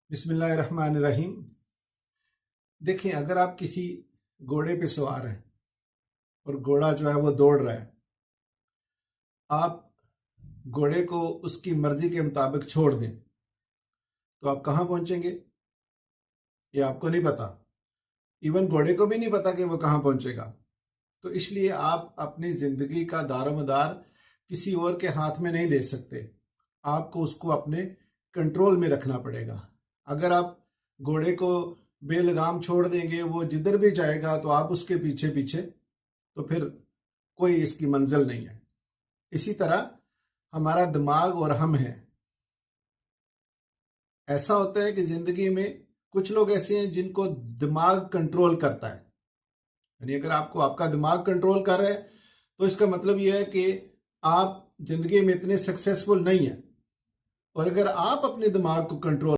बिस्मिल्लाहिर्रहमानिर्रहीम। देखिए, अगर आप किसी घोड़े पे सवार हैं और घोड़ा जो है वो दौड़ रहा है, आप घोड़े को उसकी मर्जी के मुताबिक छोड़ दें तो आप कहाँ पहुंचेंगे ये आपको नहीं पता। इवन घोड़े को भी नहीं पता कि वो कहाँ पहुंचेगा। तो इसलिए आप अपनी जिंदगी का दारोमदार किसी और के हाथ में नहीं दे सकते। आपको उसको अपने कंट्रोल में रखना पड़ेगा। अगर आप घोड़े को बेलगाम छोड़ देंगे, वो जिधर भी जाएगा तो आप उसके पीछे पीछे, तो फिर कोई इसकी मंजिल नहीं है। इसी तरह हमारा दिमाग और हम हैं। ऐसा होता है कि जिंदगी में कुछ लोग ऐसे हैं जिनको दिमाग कंट्रोल करता है। यानी अगर आपको आपका दिमाग कंट्रोल कर रहा है तो इसका मतलब यह है कि आप जिंदगी में इतने सक्सेसफुल नहीं हैं। और अगर आप अपने दिमाग को कंट्रोल